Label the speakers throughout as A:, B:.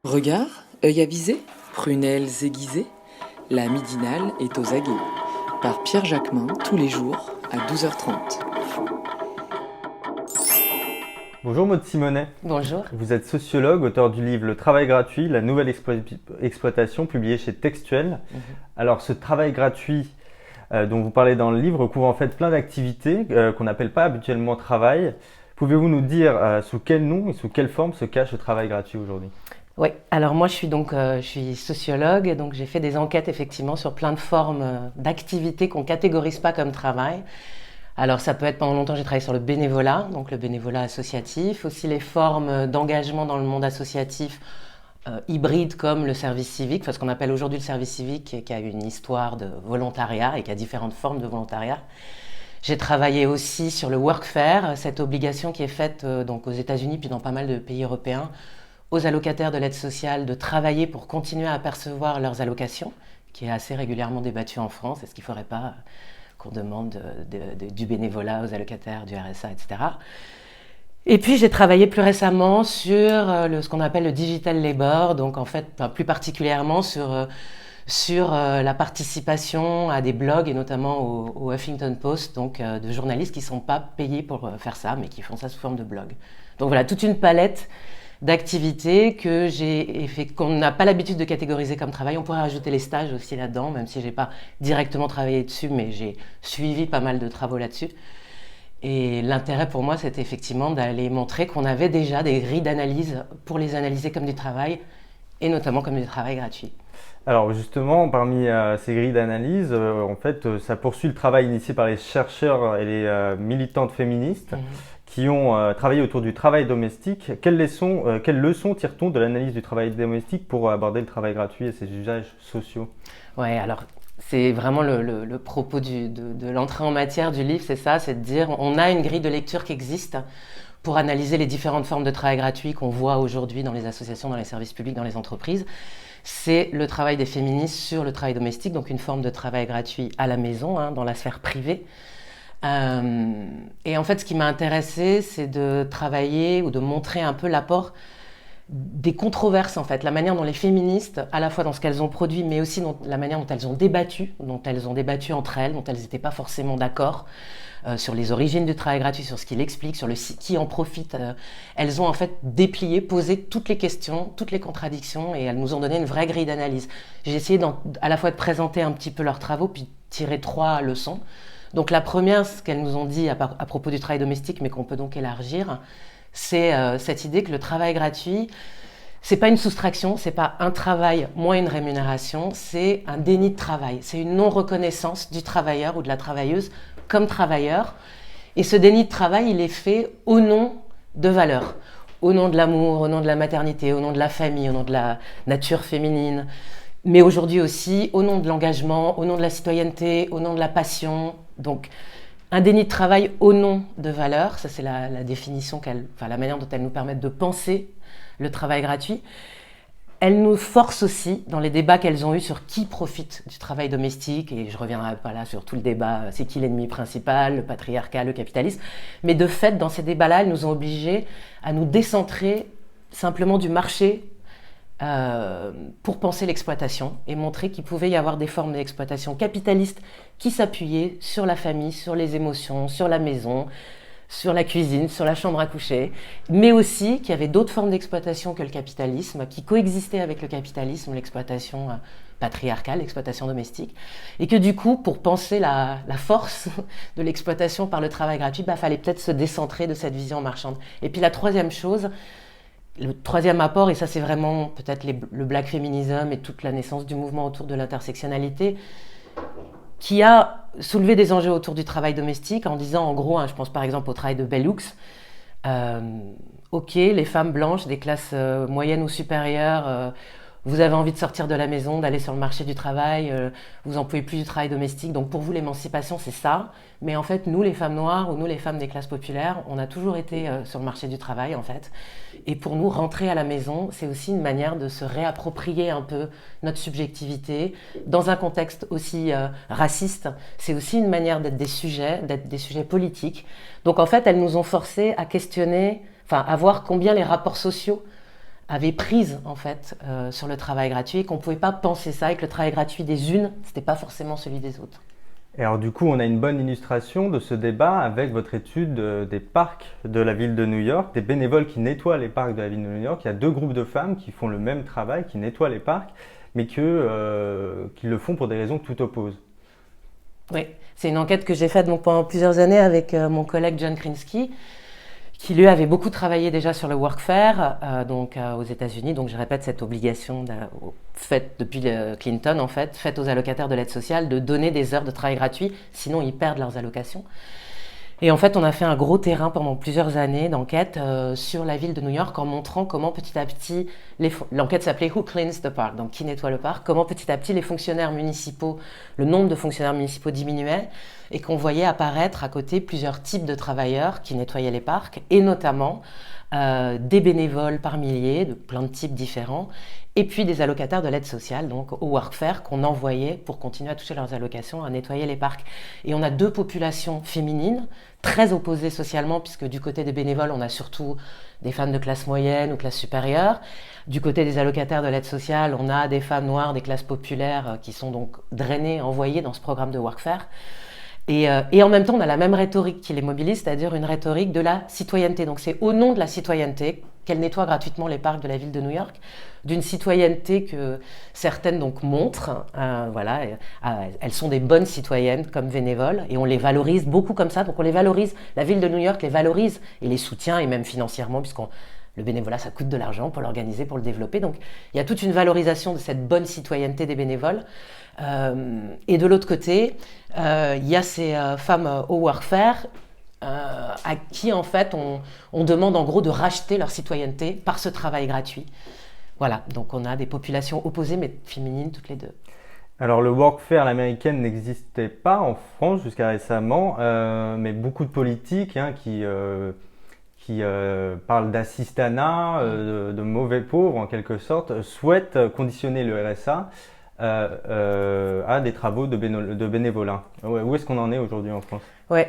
A: Regard, œil avisé, prunelles aiguisées, la midinale est aux aguets. Par Pierre Jacquemin, tous les jours, à 12h30.
B: Bonjour Maud Simonet,
C: Bonjour.
B: vous êtes sociologue, auteur du livre Le travail gratuit, la nouvelle exploitation, publié chez Textuel. Alors ce travail gratuit dont vous parlez dans le livre couvre en fait plein d'activités qu'on n'appelle pas habituellement travail. Pouvez-vous nous dire sous quel nom et sous quelle forme se cache le travail gratuit aujourd'hui ?
C: Oui, alors moi je suis sociologue, et donc j'ai fait des enquêtes effectivement sur plein de formes d'activités qu'on ne catégorise pas comme travail. Alors ça peut être, pendant longtemps j'ai travaillé sur le bénévolat, donc le bénévolat associatif, aussi les formes d'engagement dans le monde associatif hybrides comme le service civique, enfin ce qu'on appelle aujourd'hui le service civique, qui a une histoire de volontariat et qui a différentes formes de volontariat. J'ai travaillé aussi sur le workfare, cette obligation qui est faite donc aux États-Unis puis dans pas mal de pays européens aux allocataires de l'aide sociale de travailler pour continuer à percevoir leurs allocations, qui est assez régulièrement débattue en France. Est-ce qu'il ne faudrait pas qu'on demande du bénévolat aux allocataires du RSA, etc. Et puis j'ai travaillé plus récemment sur ce qu'on appelle le digital labor, donc en fait plus particulièrement sur la participation à des blogs et notamment au Huffington Post, donc de journalistes qui ne sont pas payés pour faire ça, mais qui font ça sous forme de blog. Donc voilà, toute une palette d'activités qu'on n'a pas l'habitude de catégoriser comme travail. On pourrait rajouter les stages aussi là-dedans, même si j'ai pas directement travaillé dessus, mais j'ai suivi pas mal de travaux là-dessus. Et l'intérêt pour moi, c'était effectivement d'aller montrer qu'on avait déjà des grilles d'analyse pour les analyser comme du travail, et notamment comme du travail gratuit.
B: Alors justement, parmi ces grilles d'analyse, en fait, ça poursuit le travail initié par les chercheurs et les militantes féministes qui ont travaillé autour du travail domestique. Quelles leçons tire-t-on de l'analyse du travail domestique pour aborder le travail gratuit et ses usages sociaux ?
C: Ouais, alors c'est vraiment le propos de l'entrée en matière du livre, c'est ça, c'est de dire on a une grille de lecture qui existe pour analyser les différentes formes de travail gratuit qu'on voit aujourd'hui dans les associations, dans les services publics, dans les entreprises. C'est le travail des féministes sur le travail domestique, donc une forme de travail gratuit à la maison, dans la sphère privée. Et en fait, ce qui m'a intéressée, c'est de travailler ou de montrer un peu l'apport des controverses, en fait, la manière dont les féministes, à la fois dans ce qu'elles ont produit, mais aussi la manière dont elles ont débattu entre elles, dont elles n'étaient pas forcément d'accord, sur les origines du travail gratuit, sur ce qu'il explique, sur qui en profite. Elles ont en fait déplié, posé toutes les questions, toutes les contradictions, et elles nous ont donné une vraie grille d'analyse. J'ai essayé à la fois de présenter un petit peu leurs travaux, puis tirer 3 leçons. Donc la première, ce qu'elles nous ont dit à propos du travail domestique, mais qu'on peut donc élargir, c'est cette idée que le travail gratuit, c'est pas une soustraction, c'est pas un travail moins une rémunération, c'est un déni de travail, c'est une non-reconnaissance du travailleur ou de la travailleuse comme travailleur. Et ce déni de travail, il est fait au nom de valeurs, au nom de l'amour, au nom de la maternité, au nom de la famille, au nom de la nature féminine, mais aujourd'hui aussi au nom de l'engagement, au nom de la citoyenneté, au nom de la passion. Donc, un déni de travail au nom de valeurs, ça c'est la définition, la manière dont elles nous permettent de penser le travail gratuit. Elles nous forcent aussi, dans les débats qu'elles ont eus sur qui profite du travail domestique, et je ne reviendrai pas là sur tout le débat, c'est qui l'ennemi principal, le patriarcat, le capitalisme, mais de fait, dans ces débats-là, elles nous ont obligés à nous décentrer simplement du marché pour penser l'exploitation et montrer qu'il pouvait y avoir des formes d'exploitation capitaliste qui s'appuyaient sur la famille, sur les émotions, sur la maison, sur la cuisine, sur la chambre à coucher, mais aussi qu'il y avait d'autres formes d'exploitation que le capitalisme, qui coexistaient avec le capitalisme, l'exploitation patriarcale, l'exploitation domestique, et que du coup, pour penser la force de l'exploitation par le travail gratuit, fallait peut-être se décentrer de cette vision marchande. Et puis la troisième chose, le troisième apport, et ça c'est vraiment peut-être le black feminism et toute la naissance du mouvement autour de l'intersectionnalité, qui a soulevé des enjeux autour du travail domestique en disant en gros, je pense par exemple au travail de Bell Hooks, ok, les femmes blanches des classes moyennes ou supérieures, vous avez envie de sortir de la maison, d'aller sur le marché du travail, vous en pouvez plus du travail domestique, donc pour vous l'émancipation c'est ça, mais en fait nous les femmes noires ou nous les femmes des classes populaires, on a toujours été sur le marché du travail en fait, et pour nous rentrer à la maison c'est aussi une manière de se réapproprier un peu notre subjectivité, dans un contexte aussi raciste, c'est aussi une manière d'être des sujets politiques, donc en fait elles nous ont forcés à questionner, à voir combien les rapports sociaux avait prise en fait sur le travail gratuit et qu'on ne pouvait pas penser ça, et que le travail gratuit des unes, ce n'était pas forcément celui des autres.
B: Et alors du coup, on a une bonne illustration de ce débat avec votre étude des parcs de la ville de New York, des bénévoles qui nettoient les parcs de la ville de New York. Il y a 2 groupes de femmes qui font le même travail, qui nettoient les parcs, mais qui le font pour des raisons tout opposent.
C: Oui, c'est une enquête que j'ai faite donc, pendant plusieurs années avec mon collègue John Krinsky, qui lui avait beaucoup travaillé déjà sur le workfare aux États-Unis. Donc je répète, cette obligation faite depuis Clinton, en fait, faite aux allocataires de l'aide sociale de donner des heures de travail gratuit, sinon ils perdent leurs allocations. Et en fait, on a fait un gros terrain pendant plusieurs années d'enquête sur la ville de New York en montrant comment petit à petit, l'enquête s'appelait Who Cleans the Park, donc qui nettoie le parc, comment petit à petit les fonctionnaires municipaux, le nombre de fonctionnaires municipaux diminuait et qu'on voyait apparaître à côté plusieurs types de travailleurs qui nettoyaient les parcs et notamment des bénévoles par milliers, de plein de types différents, et puis des allocataires de l'aide sociale, donc au workfare, qu'on envoyait pour continuer à toucher leurs allocations, à nettoyer les parcs. Et on a 2 populations féminines, très opposées socialement, puisque du côté des bénévoles, on a surtout des femmes de classe moyenne ou classe supérieure. Du côté des allocataires de l'aide sociale, on a des femmes noires, des classes populaires, qui sont donc drainées, envoyées dans ce programme de workfare. Et en même temps, on a la même rhétorique qui les mobilise, c'est-à-dire une rhétorique de la citoyenneté. Donc c'est au nom de la citoyenneté qu'elle nettoie gratuitement les parcs de la ville de New York, d'une citoyenneté que certaines donc montrent. Elles sont des bonnes citoyennes comme bénévoles et on les valorise beaucoup comme ça. Donc on les valorise, la ville de New York les valorise et les soutient, et même financièrement, le bénévolat, ça coûte de l'argent pour l'organiser, pour le développer. Donc il y a toute une valorisation de cette bonne citoyenneté des bénévoles. Et de l'autre côté, il y a ces femmes au workfare à qui en fait on demande en gros de racheter leur citoyenneté par ce travail gratuit. Voilà, donc on a des populations opposées mais féminines toutes les deux.
B: Alors le workfare à l'américaine n'existait pas en France jusqu'à récemment, mais beaucoup de politiques qui parlent d'assistanat, de mauvais pauvres en quelque sorte, souhaitent conditionner le RSA à des travaux de bénévolat. Où est-ce qu'on en est aujourd'hui en France?
C: Oui,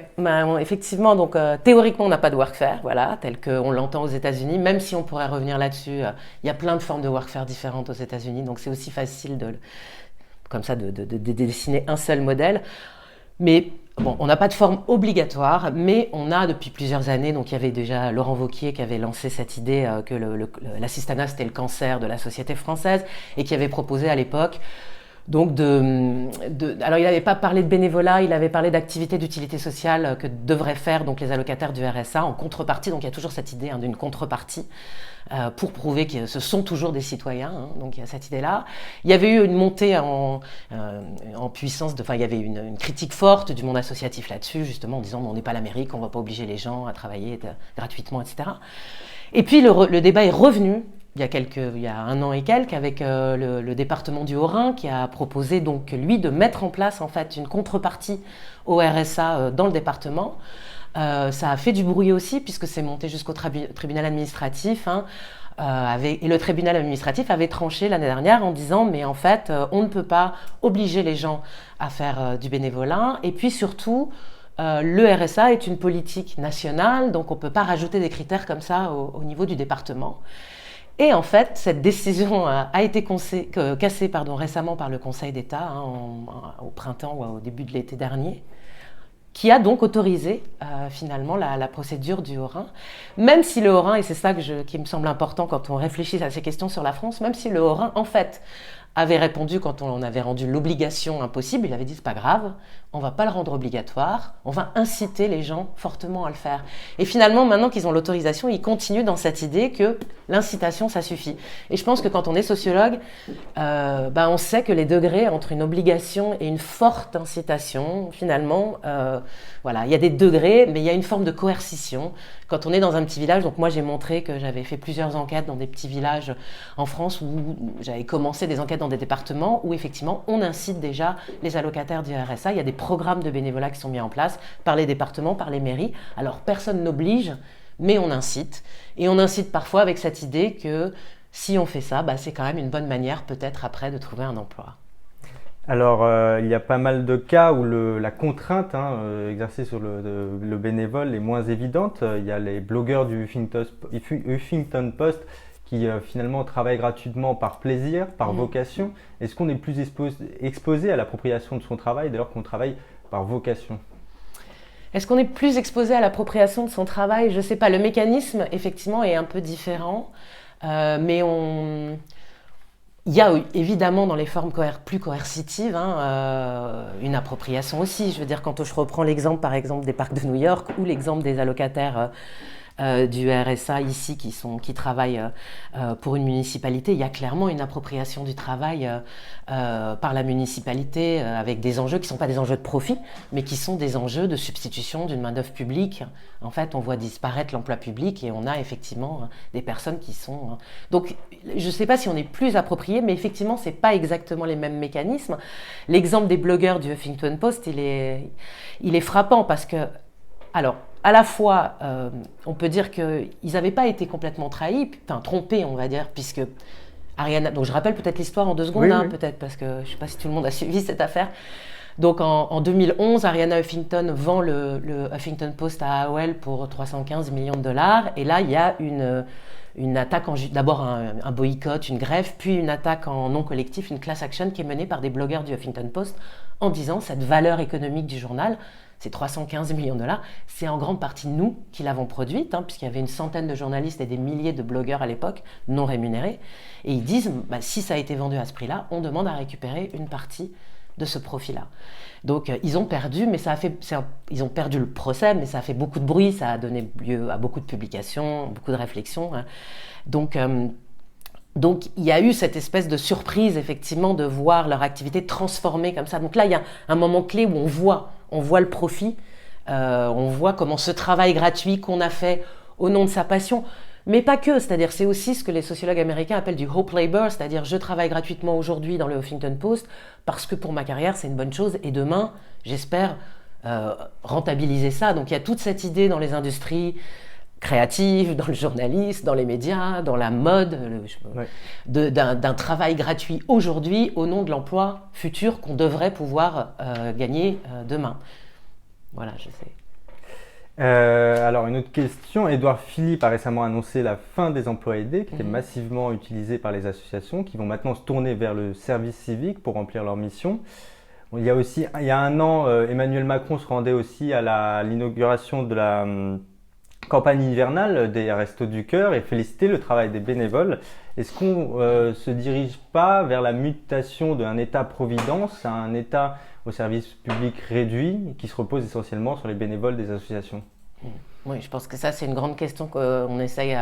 C: effectivement, donc théoriquement on n'a pas de workfare, voilà, tel qu'on l'entend aux États-Unis, même si on pourrait revenir là-dessus, il y a plein de formes de workfare différentes aux États-Unis, donc c'est aussi facile de dessiner un seul modèle. Mais bon, on n'a pas de forme obligatoire, mais on a depuis plusieurs années, donc il y avait déjà Laurent Wauquiez qui avait lancé cette idée que l'assistanat c'était le cancer de la société française et qui avait proposé à l'époque donc alors il n'avait pas parlé de bénévolat, il avait parlé d'activités d'utilité sociale que devraient faire donc les allocataires du RSA en contrepartie. Donc il y a toujours cette idée d'une contrepartie pour prouver que ce sont toujours des citoyens. Donc il y a cette idée-là. Il y avait eu une montée en puissance, il y avait une critique forte du monde associatif là-dessus, justement en disant on n'est pas l'Amérique, on ne va pas obliger les gens à travailler gratuitement, etc. Et puis le débat est revenu. Il y a 1 an et quelques, avec le département du Haut-Rhin qui a proposé donc lui de mettre en place en fait une contrepartie au RSA dans le département. Ça a fait du bruit aussi puisque c'est monté jusqu'au tribunal administratif. Et le tribunal administratif avait tranché l'année dernière en disant mais en fait on ne peut pas obliger les gens à faire du bénévolat, et puis surtout le RSA est une politique nationale, donc on ne peut pas rajouter des critères comme ça au niveau du département. Et en fait, cette décision a été cassée récemment par le Conseil d'État au printemps ou au début de l'été dernier, qui a donc autorisé finalement la procédure du Haut-Rhin. Même si le Haut-Rhin, et c'est ça qui me semble important quand on réfléchit à ces questions sur la France, même si le Haut-Rhin, en fait, avait répondu quand on avait rendu l'obligation impossible, il avait dit c'est pas grave, on va pas le rendre obligatoire, on va inciter les gens fortement à le faire. Et finalement, maintenant qu'ils ont l'autorisation, ils continuent dans cette idée que l'incitation, ça suffit. Et je pense que quand on est sociologue, on sait que les degrés entre une obligation et une forte incitation, finalement, il y a des degrés, mais il y a une forme de coercition. Quand on est dans un petit village, donc moi j'ai montré que j'avais fait plusieurs enquêtes dans des petits villages en France où j'avais commencé des enquêtes dans des départements où effectivement on incite déjà les allocataires du RSA. Il y a des programmes de bénévolat qui sont mis en place par les départements, par les mairies. Alors personne n'oblige, mais on incite. Et on incite parfois avec cette idée que si on fait ça, c'est quand même une bonne manière peut-être après de trouver un emploi.
B: Alors, il y a pas mal de cas où la contrainte exercée sur le bénévole est moins évidente. Il y a les blogueurs du Huffington Post qui finalement travaille gratuitement par plaisir, par vocation. Est-ce qu'on est plus exposé à l'appropriation de son travail dès lors qu'on travaille par vocation ?
C: Est-ce qu'on est plus exposé à l'appropriation de son travail ? Je ne sais pas. Le mécanisme, effectivement, est un peu différent. Mais il y a évidemment dans les formes plus coercitives une appropriation aussi. Je veux dire, quand je reprends l'exemple, par exemple, des parcs de New York ou l'exemple des allocataires du RSA ici qui travaillent pour une municipalité, il y a clairement une appropriation du travail par la municipalité avec des enjeux qui ne sont pas des enjeux de profit, mais qui sont des enjeux de substitution d'une main-d'œuvre publique. En fait, on voit disparaître l'emploi public et on a effectivement des personnes qui sont... Donc, je ne sais pas si on est plus approprié, mais effectivement, ce n'est pas exactement les mêmes mécanismes. L'exemple des blogueurs du Huffington Post, il est frappant parce que... Alors, à la fois, on peut dire qu'ils n'avaient pas été complètement trompés, on va dire, puisque Arianna... Donc, je rappelle peut-être l'histoire en 2 secondes, oui. Peut-être, parce que je ne sais pas si tout le monde a suivi cette affaire. Donc, en 2011, Arianna Huffington vend le Huffington Post à AOL pour 315 millions de dollars. Et là, il y a une attaque, d'abord un boycott, une grève, puis une attaque en non collectif, une class action qui est menée par des blogueurs du Huffington Post en disant cette valeur économique du journal, ces 315 millions de dollars, c'est en grande partie nous qui l'avons produite, puisqu'il y avait une centaine de journalistes et des milliers de blogueurs à l'époque non rémunérés. Et ils disent, si ça a été vendu à ce prix-là, on demande à récupérer une partie de ce profit-là. Donc ils ont perdu, mais ils ont perdu le procès, mais ça a fait beaucoup de bruit, ça a donné lieu à beaucoup de publications, beaucoup de réflexions. Donc il y a eu cette espèce de surprise effectivement de voir leur activité transformée comme ça. Donc là il y a un moment clé où on voit le profit, on voit comment ce travail gratuit qu'on a fait au nom de sa passion. Mais pas que, c'est-à-dire c'est aussi ce que les sociologues américains appellent du hope labor, c'est-à-dire je travaille gratuitement aujourd'hui dans le Huffington Post parce que pour ma carrière c'est une bonne chose et demain j'espère rentabiliser ça. Donc il y a toute cette idée dans les industries créatives, dans le journalisme, dans les médias, dans la mode, d'un travail gratuit aujourd'hui au nom de l'emploi futur qu'on devrait pouvoir gagner demain. Voilà, je sais.
B: Alors une autre question, Édouard Philippe a récemment annoncé la fin des emplois aidés qui étaient massivement utilisés par les associations qui vont maintenant se tourner vers le service civique pour remplir leur mission. Bon, il y a 1 an, Emmanuel Macron se rendait aussi à l'inauguration de la campagne hivernale des Restos du Cœur et félicitait le travail des bénévoles. Est-ce qu'on se dirige pas vers la mutation d'un État-providence à un État au service public réduit qui se repose essentiellement sur les bénévoles des associations?
C: Oui, je pense que ça, c'est une grande question qu'on essaye,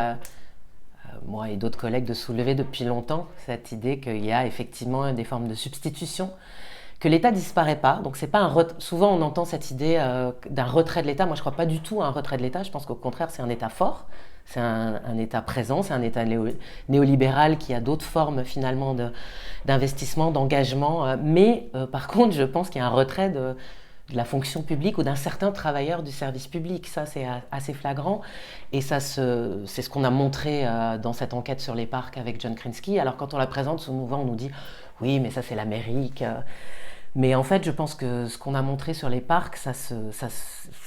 C: moi et d'autres collègues, de soulever depuis longtemps, cette idée qu'il y a effectivement des formes de substitution, que l'État ne disparaît pas. Donc, c'est pas souvent, on entend cette idée d'un retrait de l'État. Moi, je ne crois pas du tout à un retrait de l'État. Je pense qu'au contraire, c'est un État fort. C'est un État présent, c'est un État néolibéral qui a d'autres formes finalement d'investissement, d'engagement. Mais par contre, je pense qu'il y a un retrait de la fonction publique ou d'un certain travailleur du service public. Ça, c'est assez flagrant. Et c'est ce qu'on a montré dans cette enquête sur les parcs avec John Krinsky. Alors quand on la présente, souvent on nous dit « oui, mais ça c'est l'Amérique ». Mais en fait, je pense que ce qu'on a montré sur les parcs, ça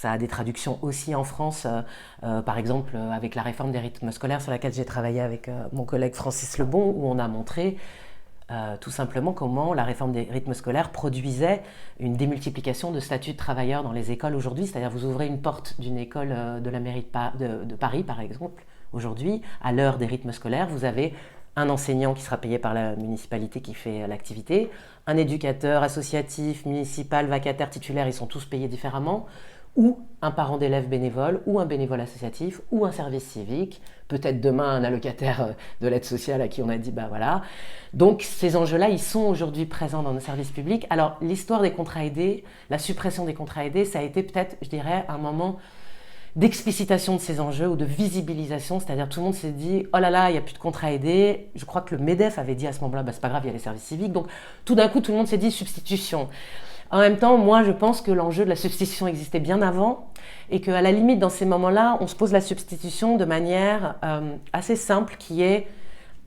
C: a des traductions aussi en France. Par exemple, avec la réforme des rythmes scolaires sur laquelle j'ai travaillé avec mon collègue Francis Lebon, où on a montré tout simplement comment la réforme des rythmes scolaires produisait une démultiplication de statuts de travailleurs dans les écoles aujourd'hui. C'est-à-dire vous ouvrez une porte d'une école de la mairie de Paris, par exemple, aujourd'hui, à l'heure des rythmes scolaires, vous avez un enseignant qui sera payé par la municipalité qui fait l'activité, un éducateur associatif, municipal, vacataire, titulaire, ils sont tous payés différemment, ou un parent d'élève bénévole, ou un bénévole associatif, ou un service civique, peut-être demain un allocataire de l'aide sociale à qui on a dit bah voilà. Donc ces enjeux-là, ils sont aujourd'hui présents dans nos services publics. Alors l'histoire des contrats aidés, la suppression des contrats aidés, ça a été peut-être, je dirais, un moment d'explicitation de ces enjeux ou de visibilisation, c'est-à-dire tout le monde s'est dit oh là là, il n'y a plus de contrats aidés. Je crois que le MEDEF avait dit à ce moment-là, bah, c'est pas grave, il y a les services civiques. Donc tout d'un coup, tout le monde s'est dit substitution. En même temps, moi, je pense que l'enjeu de la substitution existait bien avant et qu'à la limite, dans ces moments-là, on se pose la substitution de manière assez simple qui est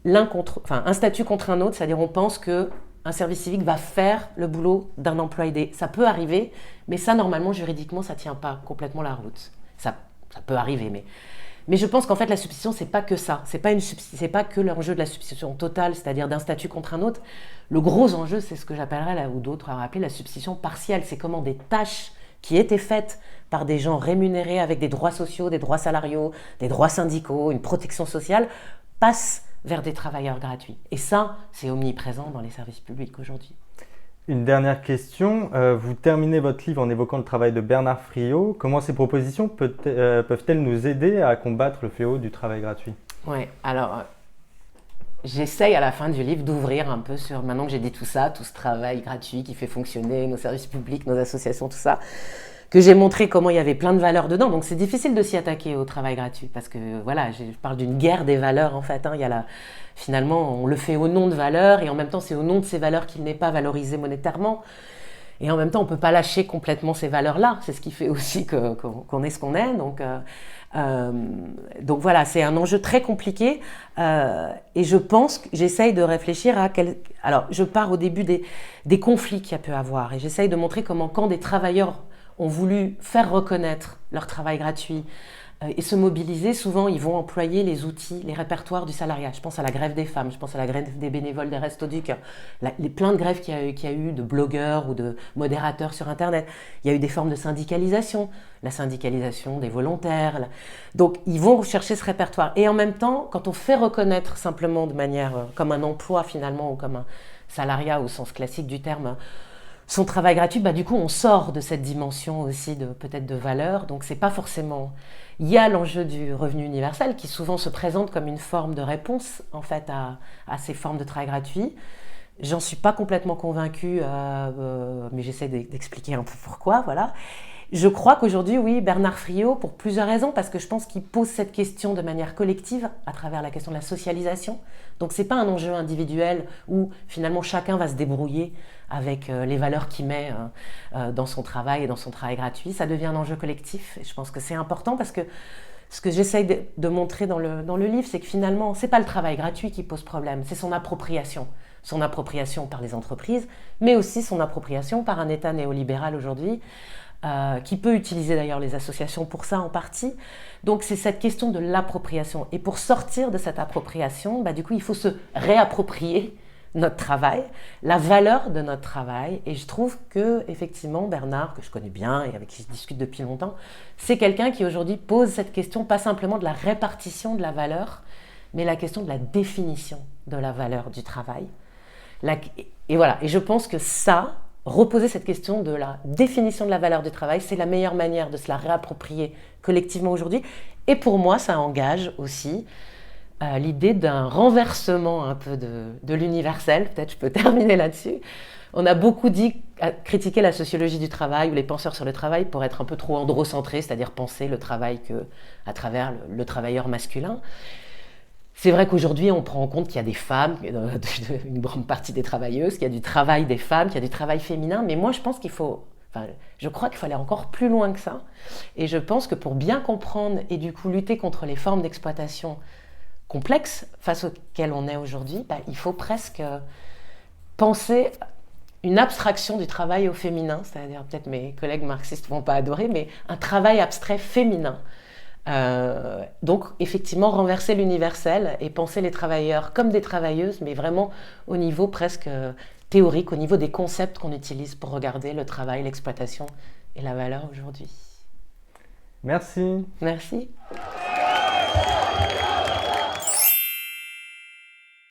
C: un statut contre un autre, c'est-à-dire on pense que un service civique va faire le boulot d'un emploi aidé. Ça peut arriver, mais ça, normalement, juridiquement, ça ne tient pas complètement la route. Ça peut arriver, Mais je pense qu'en fait, la substitution, c'est pas que ça. C'est pas que l'enjeu de la substitution totale, c'est-à-dire d'un statut contre un autre. Le gros enjeu, c'est ce que j'appellerais, là, ou d'autres auraient appelé la substitution partielle. C'est comment des tâches qui étaient faites par des gens rémunérés avec des droits sociaux, des droits salariaux, des droits syndicaux, une protection sociale, passent vers des travailleurs gratuits. Et ça, c'est omniprésent dans les services publics aujourd'hui.
B: Une dernière question. Vous terminez votre livre en évoquant le travail de Bernard Friot. Comment ces propositions peuvent-elles nous aider à combattre le fléau du travail gratuit ?
C: Ouais, alors j'essaye à la fin du livre d'ouvrir un peu sur, maintenant que j'ai dit tout ça, tout ce travail gratuit qui fait fonctionner nos services publics, nos associations, tout ça, que j'ai montré comment il y avait plein de valeurs dedans. Donc c'est difficile de s'y attaquer au travail gratuit parce que voilà, je parle d'une guerre des valeurs en fait. Il y a finalement, on le fait au nom de valeurs et en même temps c'est au nom de ces valeurs qu'il n'est pas valorisé monétairement. Et en même temps, on ne peut pas lâcher complètement ces valeurs-là. C'est ce qui fait aussi qu'on est ce qu'on est. Donc voilà, c'est un enjeu très compliqué. Et je pense que j'essaye de réfléchir à Alors, je pars au début des conflits qu'il y a pu avoir. Et j'essaye de montrer comment, quand des travailleurs ont voulu faire reconnaître leur travail gratuit et se mobiliser, souvent ils vont employer les outils, les répertoires du salariat. Je pense à la grève des femmes, je pense à la grève des bénévoles des Restos du Cœur, les plein de grèves qu'il y a eu de blogueurs ou de modérateurs sur Internet. Il y a eu des formes de syndicalisation, la syndicalisation des volontaires. Donc ils vont chercher ce répertoire. Et en même temps, quand on fait reconnaître simplement de manière comme un emploi finalement ou comme un salariat au sens classique du terme, son travail gratuit, du coup on sort de cette dimension aussi peut-être de valeur. Donc c'est pas forcément... Il y a l'enjeu du revenu universel qui souvent se présente comme une forme de réponse en fait à ces formes de travail gratuit. J'en suis pas complètement convaincue, mais j'essaie d'expliquer un peu pourquoi. Voilà. Je crois qu'aujourd'hui, oui, Bernard Friot, pour plusieurs raisons, parce que je pense qu'il pose cette question de manière collective à travers la question de la socialisation. Donc c'est pas un enjeu individuel où finalement chacun va se débrouiller avec les valeurs qu'il met dans son travail et dans son travail gratuit. Ça devient un enjeu collectif et je pense que c'est important parce que ce que j'essaye de montrer dans le livre, c'est que finalement, c'est pas le travail gratuit qui pose problème, c'est son appropriation. Son appropriation par les entreprises, mais aussi son appropriation par un État néolibéral aujourd'hui, qui peut utiliser d'ailleurs les associations pour ça en partie. Donc c'est cette question de l'appropriation. Et pour sortir de cette appropriation, du coup, il faut se réapproprier notre travail, la valeur de notre travail. Et je trouve que effectivement Bernard, que je connais bien et avec qui je discute depuis longtemps, c'est quelqu'un qui aujourd'hui pose cette question, pas simplement de la répartition de la valeur, mais la question de la définition de la valeur du travail. Et voilà. Et je pense que ça, reposer cette question de la définition de la valeur du travail, c'est la meilleure manière de se la réapproprier collectivement aujourd'hui. Et pour moi, ça engage aussi l'idée d'un renversement un peu de l'universel. Peut-être je peux terminer là-dessus. On a beaucoup critiqué la sociologie du travail ou les penseurs sur le travail pour être un peu trop androcentrés, c'est-à-dire penser le travail à travers le travailleur masculin. C'est vrai qu'aujourd'hui, on prend en compte qu'il y a des femmes, une grande partie des travailleuses, qu'il y a du travail des femmes, qu'il y a du travail féminin. Mais moi, je pense je crois qu'il faut aller encore plus loin que ça. Et je pense que pour bien comprendre et du coup lutter contre les formes d'exploitation complexes face auxquelles on est aujourd'hui, il faut presque penser une abstraction du travail au féminin. C'est-à-dire, peut-être mes collègues marxistes ne vont pas adorer, mais un travail abstrait féminin. Donc effectivement renverser l'universel et penser les travailleurs comme des travailleuses, mais vraiment au niveau presque théorique, au niveau des concepts qu'on utilise pour regarder le travail, l'exploitation et la valeur aujourd'hui.
B: Merci.
C: Merci.